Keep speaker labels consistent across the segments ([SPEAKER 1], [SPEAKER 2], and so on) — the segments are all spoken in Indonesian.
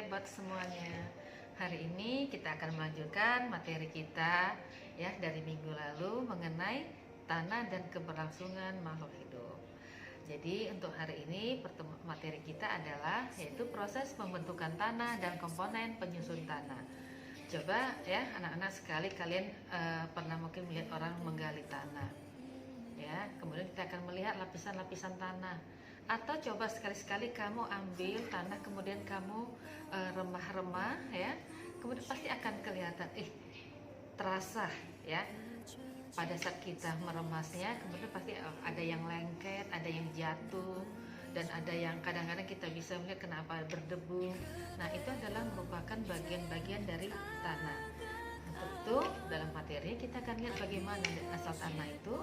[SPEAKER 1] buat semuanya. Hari ini kita akan melanjutkan materi kita ya dari minggu lalu mengenai tanah dan keberlangsungan makhluk hidup. Jadi untuk hari ini materi kita adalah yaitu proses pembentukan tanah dan komponen penyusun tanah. Coba ya anak-anak sekali kalian pernah mungkin melihat orang menggali tanah. Ya, kemudian kita akan melihat lapisan-lapisan tanah. Atau coba sekali-sekali kamu ambil tanah kemudian kamu remah-remah ya, kemudian pasti akan kelihatan terasa ya pada saat kita meremasnya, kemudian pasti ada yang lengket, ada yang jatuh, dan ada yang kadang-kadang kita bisa melihat kenapa berdebu. Nah itu adalah merupakan bagian-bagian dari tanah. Tentu dalam materi kita akan lihat bagaimana asal tanah itu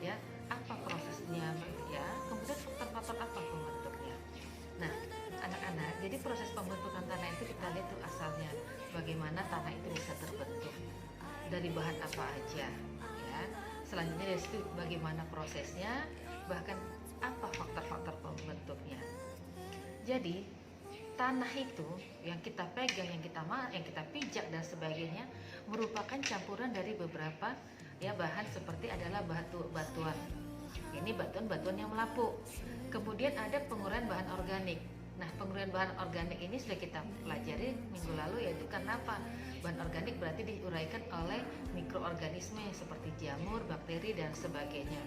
[SPEAKER 1] ya, apa prosesnya ya, kemudian faktor-faktor apa pembentuknya. Nah anak-anak, jadi proses pembentukan tanah itu kita lihat tuh asalnya bagaimana tanah itu bisa terbentuk, dari bahan apa aja ya. Selanjutnya dari situ bagaimana prosesnya, bahkan apa faktor-faktor pembentuknya. Jadi tanah itu yang kita pegang, yang kita pijak dan sebagainya merupakan campuran dari beberapa ya bahan, seperti adalah batuan. Ini batuan yang melapuk. Kemudian ada penguraian bahan organik. Nah, penguraian bahan organik ini sudah kita pelajari minggu lalu, yaitu karena apa? Bahan organik berarti diuraikan oleh mikroorganisme seperti jamur, bakteri dan sebagainya.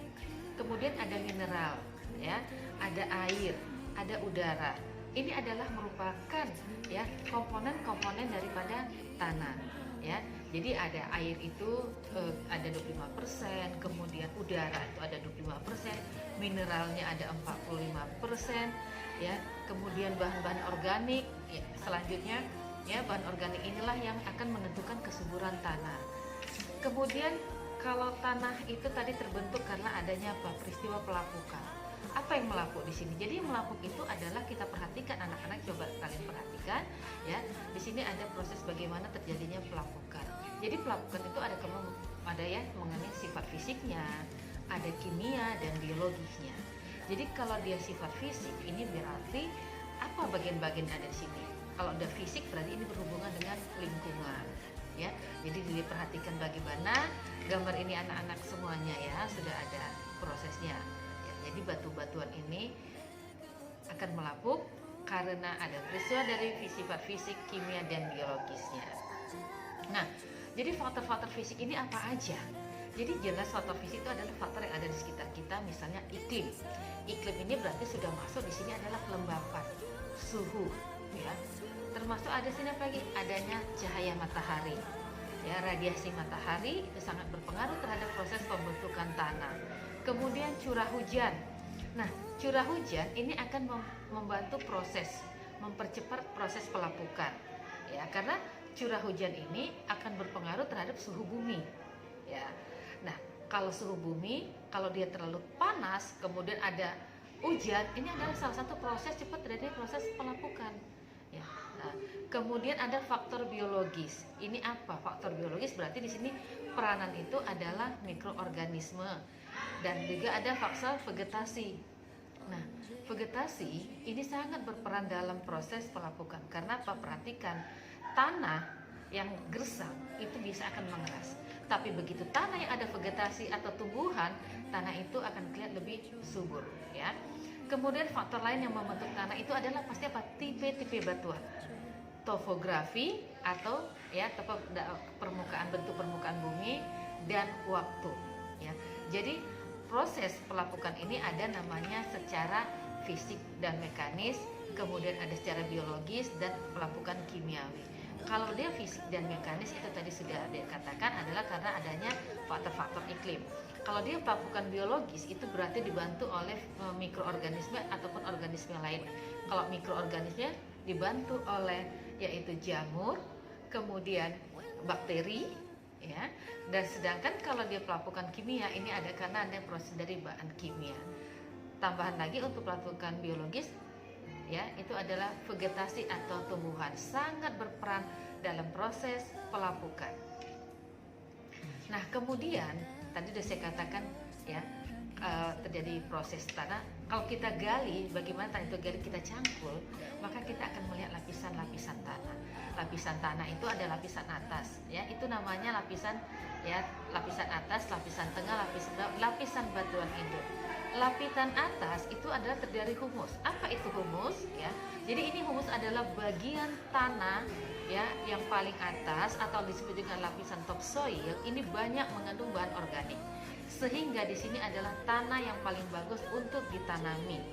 [SPEAKER 1] Kemudian ada mineral, ya, ada air, ada udara. Ini adalah merupakan ya komponen-komponen daripada tanah ya. Jadi ada air itu ada 25%, kemudian udara itu ada 25%, mineralnya ada 45% ya. Kemudian bahan-bahan organik ya, selanjutnya ya, bahan organik inilah yang akan menentukan kesuburan tanah. Kemudian kalau tanah itu tadi terbentuk karena adanya apa? Peristiwa pelapukan. Apa yang melapuk di sini? Jadi yang melapuk itu adalah, kita perhatikan anak-anak, coba kalian perhatikan ya. Di sini ada proses bagaimana terjadinya pelapukan. Jadi pelapukan itu ada ya mengenai sifat fisiknya, ada kimia dan biologisnya. Jadi kalau dia sifat fisik, ini berarti apa bagian-bagian ada di sini. Kalau ada fisik berarti ini berhubungan dengan lingkungan ya. Jadi diperhatikan bagaimana gambar ini anak-anak semuanya ya, sudah ada prosesnya. Jadi batu-batuan ini akan melapuk karena ada peristiwa dari sifat fisik, kimia, dan biologisnya. Nah, jadi faktor-faktor fisik ini apa aja? Jadi jelas faktor fisik itu adalah faktor yang ada di sekitar kita, misalnya iklim. Iklim ini berarti sudah masuk di sini adalah kelembapan, suhu, ya. Termasuk ada sini apa lagi? Adanya cahaya matahari. Ya, radiasi matahari itu sangat berpengaruh terhadap proses pembentukan tanah. Kemudian curah hujan. Nah, curah hujan ini akan membantu mempercepat proses pelapukan. Ya, karena curah hujan ini akan berpengaruh terhadap suhu bumi. Ya. Nah, kalau suhu bumi, kalau dia terlalu panas, kemudian ada hujan, ini adalah salah satu proses cepat terjadi proses pelapukan. Ya. Nah, kemudian ada faktor biologis. Ini apa? Faktor biologis berarti di sini peranan itu adalah mikroorganisme dan juga ada faktor vegetasi. Nah, vegetasi ini sangat berperan dalam proses pelapukan. Karena apa? Perhatikan, tanah yang gersang itu bisa akan mengeras. Tapi begitu tanah yang ada vegetasi atau tumbuhan, tanah itu akan kelihatan lebih subur, ya. Kemudian faktor lain yang membentuk tanah itu adalah pasti apa? Tipe-tipe batuan, topografi atau ya bentuk permukaan bumi, dan waktu. Ya, jadi proses pelapukan ini ada namanya secara fisik dan mekanis, kemudian ada secara biologis dan pelapukan kimiawi. Kalau dia fisik dan mekanis itu tadi sudah dikatakan adalah karena adanya faktor-faktor iklim. Kalau dia pelapukan biologis itu berarti dibantu oleh mikroorganisme ataupun organisme lain. Kalau mikroorganisme dibantu oleh yaitu jamur, kemudian bakteri ya. Dan sedangkan kalau dia pelapukan kimia ini ada karena ada proses dari bahan kimia. Tambahan lagi untuk pelapukan biologis ya, itu adalah vegetasi atau tumbuhan sangat berperan dalam proses pelapukan. Nah, kemudian tadi sudah saya katakan ya, terjadi proses tanah. Kalau kita gali, bagaimana tanah itu gali kita cangkul, maka kita akan melihat lapisan-lapisan tanah. lapisan tanah itu ada lapisan atas, ya, itu namanya lapisan, ya, lapisan atas, lapisan tengah, lapisan bawah, lapisan batuan induk. Lapisan atas itu adalah terdiri humus. Apa itu humus? Ya, jadi ini humus adalah bagian tanah, ya, yang paling atas atau disebut dengan lapisan topsoil. Ini banyak mengandung bahan organik, sehingga di sini adalah tanah yang paling bagus untuk ditanami,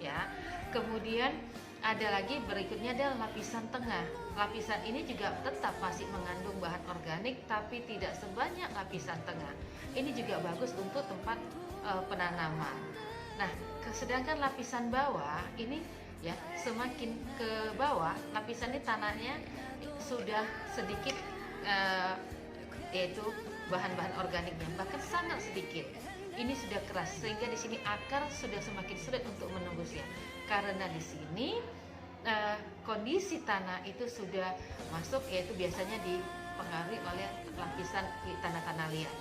[SPEAKER 1] ya. Kemudian ada lagi berikutnya adalah lapisan tengah. Lapisan ini juga tetap masih mengandung bahan organik, tapi tidak sebanyak lapisan tengah. Ini juga bagus untuk tempat penanaman. Nah, sedangkan lapisan bawah ini, ya, semakin ke bawah lapisan ini tanahnya sudah sedikit yaitu bahan-bahan organiknya, bahkan sangat sedikit. Ini sudah keras sehingga di sini akar sudah semakin sulit untuk menembusnya. Karena di sini kondisi tanah itu sudah masuk, yaitu biasanya dipengaruhi oleh lapisan tanah-tanah liat.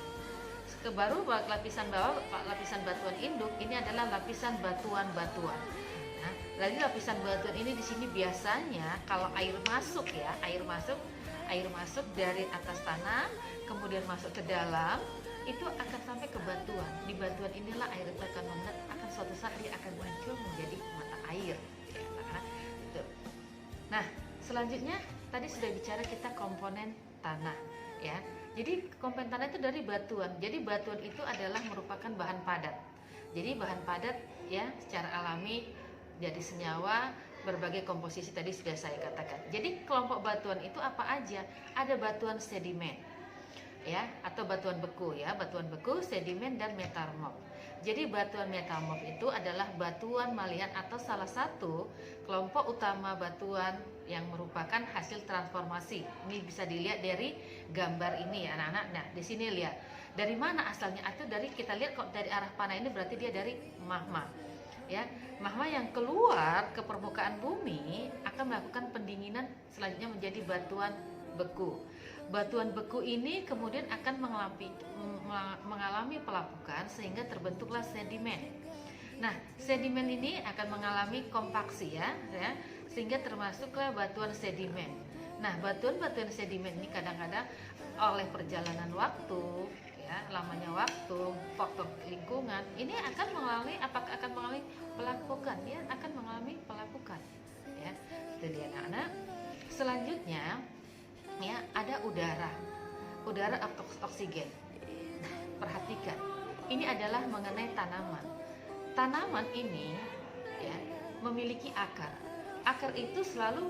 [SPEAKER 1] Baru lapisan bawah, lapisan batuan induk, ini adalah lapisan batuan-batuan. Nah, dari lapisan batuan ini di sini biasanya kalau air masuk, ya, air masuk dari atas tanah, kemudian masuk ke dalam, itu akan sampai ke batuan. Di batuan inilah air itu akan mengalir, akan suatu saat dia akan muncul menjadi mata air. Ya, gitu. Nah, selanjutnya tadi sudah bicara kita komponen tanah, ya. Jadi komponen tanah itu dari batuan. Jadi batuan itu adalah merupakan bahan padat. Jadi bahan padat, ya, secara alami jadi senyawa, berbagai komposisi tadi sudah saya katakan. Jadi kelompok batuan itu apa aja? Ada batuan sedimen, ya, atau batuan beku, ya, batuan beku, sedimen, dan metamorf. Jadi batuan metamorf itu adalah batuan malian atau salah satu kelompok utama batuan yang merupakan hasil transformasi. Ini bisa dilihat dari gambar ini, ya, anak-anak. Nah, di sini lihat dari mana asalnya. Atau dari kita lihat kok dari arah panah ini berarti dia dari magma, ya. Magma yang keluar ke permukaan bumi akan melakukan pendinginan, selanjutnya menjadi batuan beku. Batuan beku ini kemudian akan mengalami pelapukan sehingga terbentuklah sedimen. Nah, sedimen ini akan mengalami kompaksi, ya, sehingga termasuklah batuan sedimen. Nah, batuan-batuan sedimen ini kadang-kadang oleh perjalanan waktu, ya, lamanya waktu, faktor lingkungan, ini akan mengalami, apakah akan mengalami pelapukan? Ya, akan mengalami pelapukan, ya. Itu dia, anak-anak. Selanjutnya, ya, ada udara atau oksigen. Nah, perhatikan, ini adalah mengenai tanaman. Tanaman ini, ya, memiliki akar. Akar itu selalu,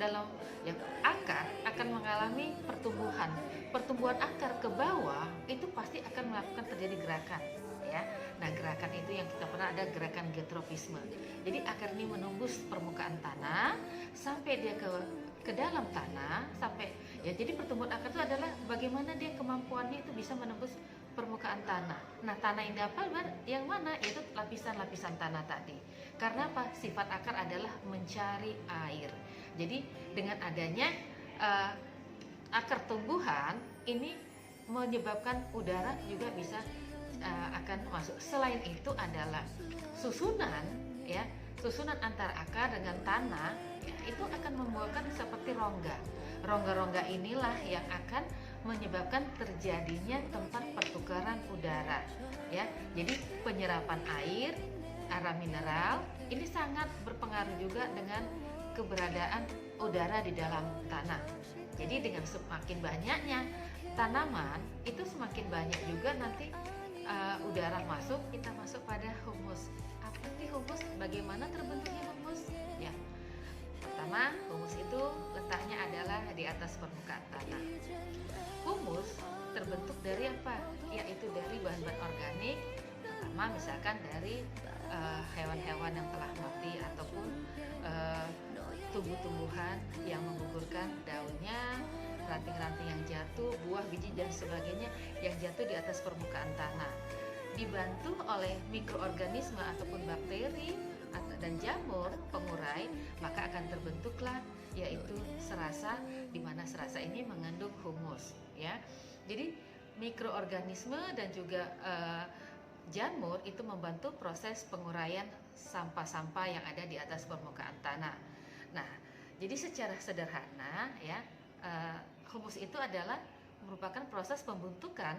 [SPEAKER 1] dalam, ya, akar akan mengalami pertumbuhan akar ke bawah itu pasti akan melakukan terjadi gerakan, ya. Nah, gerakan itu yang kita pernah ada gerakan geotropisme. Jadi akar ini menembus permukaan tanah sampai dia ke dalam tanah, sampai, ya, jadi pertumbuhan akar itu adalah bagaimana dia kemampuannya itu bisa menembus permukaan tanah. Nah, tanah yang dapat yang mana? Yaitu lapisan-lapisan tanah tadi. Karena apa? Sifat akar adalah mencari air. Jadi dengan adanya akar tumbuhan ini menyebabkan udara juga bisa akan masuk. Selain itu adalah susunan, ya, susunan antara akar dengan tanah, ya, itu akan membuahkan seperti rongga. Rongga-rongga inilah yang akan menyebabkan terjadinya tempat pertukaran udara, ya. Jadi penyerapan air, arah mineral ini sangat berpengaruh juga dengan keberadaan udara di dalam tanah. Jadi dengan semakin banyaknya tanaman itu semakin banyak juga nanti udara masuk, kita masuk pada humus. Apa sih humus? Bagaimana terbentuknya humus? Ya, pertama, humus itu letaknya adalah di atas permukaan tanah. Humus terbentuk dari apa? Yaitu dari bahan-bahan organik, pertama misalkan dari hewan-hewan yang telah mati ataupun tumbuh-tumbuhan yang menggugurkan daunnya, ranting-ranting yang jatuh, buah, biji, dan sebagainya yang jatuh di atas permukaan tanah. Dibantu oleh mikroorganisme ataupun bakteri dan jamur pengurai, maka akan terbentuklah yaitu serasa, di mana serasa ini mengandung humus, ya. Jadi mikroorganisme dan juga jamur itu membantu proses penguraian sampah-sampah yang ada di atas permukaan tanah. Nah, Jadi secara sederhana ya, humus itu adalah merupakan proses pembentukan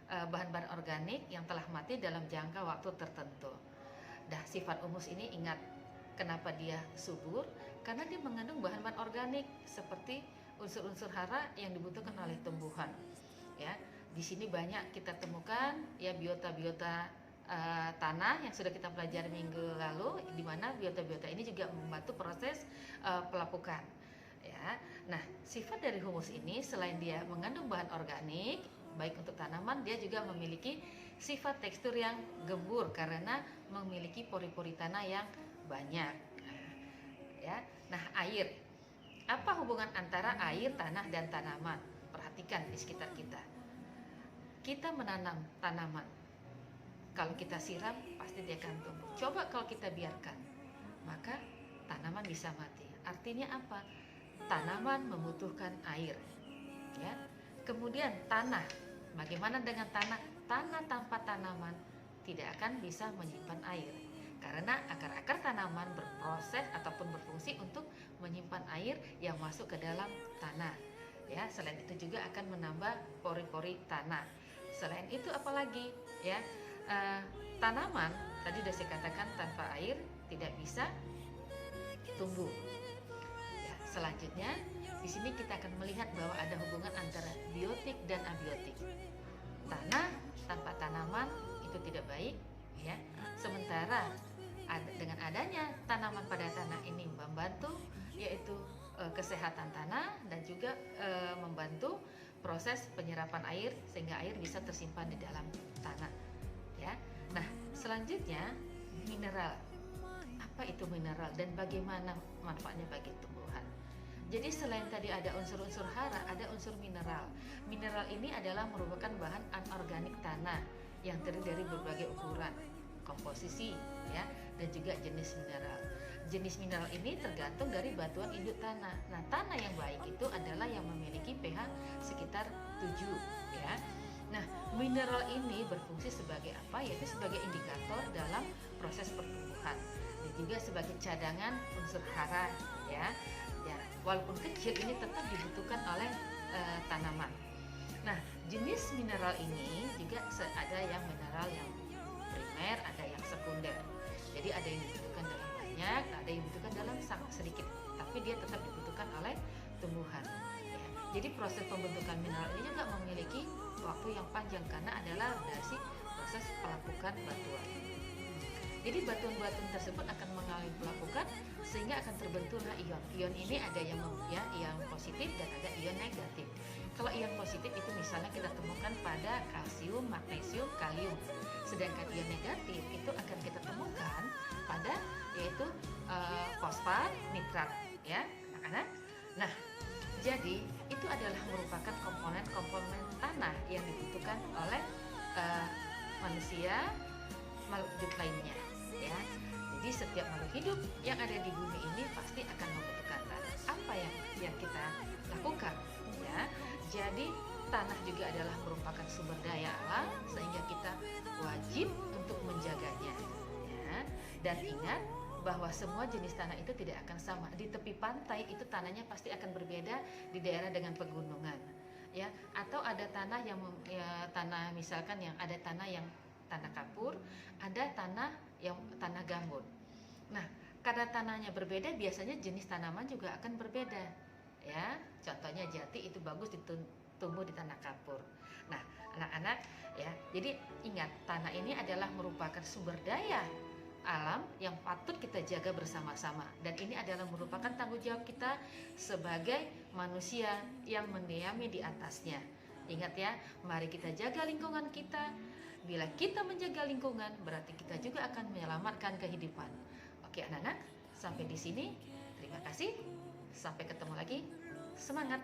[SPEAKER 1] bahan-bahan organik yang telah mati dalam jangka waktu tertentu. Dah sifat humus ini ingat kenapa dia subur? Karena dia mengandung bahan-bahan organik seperti unsur-unsur hara yang dibutuhkan oleh tumbuhan. Ya, di sini banyak kita temukan ya biota-biota tanah yang sudah kita pelajari minggu lalu, di mana biota-biota ini juga membantu proses pelapukan. Ya, nah sifat dari humus ini selain dia mengandung bahan organik baik untuk tanaman, dia juga memiliki sifat tekstur yang gembur karena memiliki pori-pori tanah yang banyak. Ya, nah air. Apa hubungan antara air, tanah, dan tanaman? Perhatikan di sekitar kita. Kita menanam tanaman. Kalau kita siram, pasti dia akan tumbuh. Coba kalau kita biarkan, maka tanaman bisa mati. Artinya apa? Tanaman membutuhkan air. Ya. Kemudian tanah. Bagaimana dengan tanah? Tanah tanpa tanaman tidak akan bisa menyimpan air. Karena akar-akar tanaman berproses ataupun berfungsi untuk menyimpan air yang masuk ke dalam tanah. Ya, selain itu juga akan menambah pori-pori tanah. Selain itu apalagi? Ya, tanaman tadi sudah saya katakan tanpa air tidak bisa tumbuh. Ya, selanjutnya di sini kita akan melihat bahwa ada hubungan antara biotik dan abiotik. Tanah tanpa tanaman itu tidak baik, ya. Sementara dengan adanya tanaman pada tanah ini membantu yaitu kesehatan tanah dan juga membantu proses penyerapan air sehingga air bisa tersimpan di dalam tanah. Ya. Nah, selanjutnya mineral. Apa itu mineral dan bagaimana manfaatnya bagi tumbuhan? Jadi selain tadi ada unsur-unsur hara, ada unsur mineral. Mineral ini adalah merupakan bahan anorganik tanah yang terdiri dari berbagai ukuran, komposisi, ya, dan juga jenis mineral. Jenis mineral ini tergantung dari batuan induk tanah. Nah, tanah yang baik itu adalah yang memiliki pH sekitar 7, ya. Nah, mineral ini berfungsi sebagai apa? Yaitu sebagai indikator dalam proses pertumbuhan dan juga sebagai cadangan unsur hara, ya. Ya, walaupun kecil ini tetap dibutuhkan oleh tanaman. Nah, jenis mineral ini juga ada yang mineral yang primer, ada yang sekunder. Jadi ada yang dibutuhkan dalam banyak, ada yang dibutuhkan dalam sangat sedikit, tapi dia tetap dibutuhkan oleh tumbuhan. Ya, jadi proses pembentukan mineral ini juga memiliki waktu yang panjang karena adalah dari proses pelapukan batuan. Jadi batuan-batuan tersebut akan mengalami pelapukan sehingga akan terbentuklah ion. Ion ini ada yang ion positif dan ada ion negatif. Kalau ion positif itu misalnya kita temukan pada kalsium, magnesium, kalium. Sedangkan ion negatif itu akan kita temukan pada yaitu fosfat, nitrat, ya, anak-anak. Nah, jadi itu adalah merupakan komponen-komponen tanah yang dibutuhkan oleh manusia, makhluk hidup lainnya. Ya, jadi setiap makhluk hidup yang ada di bumi ini pasti akan membutuhkan tanah. Apa yang kita lakukan? Ya, jadi tanah juga adalah merupakan sumber daya alam sehingga kita wajib untuk menjaganya. Ya, dan ingat bahwa semua jenis tanah itu tidak akan sama. Di tepi pantai itu tanahnya pasti akan berbeda di daerah dengan pegunungan. Ya, atau ada tanah yang tanah misalkan yang ada tanah yang tanah kapur, ada tanah yang tanah gambut. Nah, karena tanahnya berbeda, biasanya jenis tanaman juga akan berbeda. Ya, contohnya jati itu bagus tumbuh di tanah kapur. Nah, anak-anak, ya, jadi ingat tanah ini adalah merupakan sumber daya alam yang patut kita jaga bersama-sama. Dan ini adalah merupakan tanggung jawab kita sebagai manusia yang mendiami di atasnya. Ingat ya, mari kita jaga lingkungan kita. Bila kita menjaga lingkungan, berarti kita juga akan menyelamatkan kehidupan. Oke anak-anak, sampai di sini. Terima kasih. Sampai ketemu lagi. Semangat!